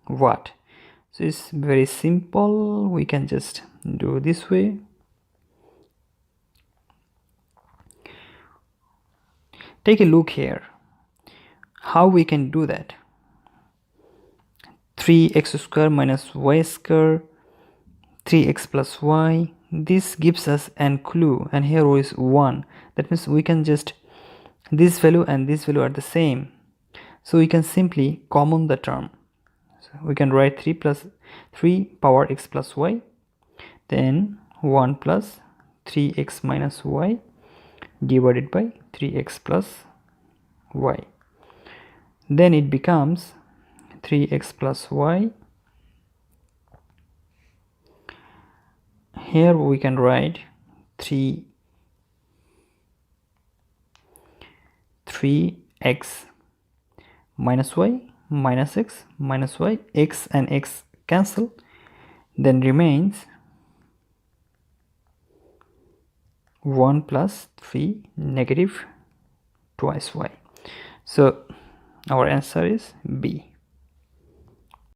what? So it's very simple. We can just do this way. Take a look here how we can do that. 3x square minus y square, 3x plus y. This gives us an clue, and here is 1. That means we can just, this value and this value are the same, so we can simply common the term. So we can write 3 power x plus y, then 1 plus 3x minus y divided by 3x plus y. Then it becomes 3x plus y. Here we can write 3x minus y minus x minus y, x and x cancel, then remains 1 plus 3 negative twice y. So our answer is B.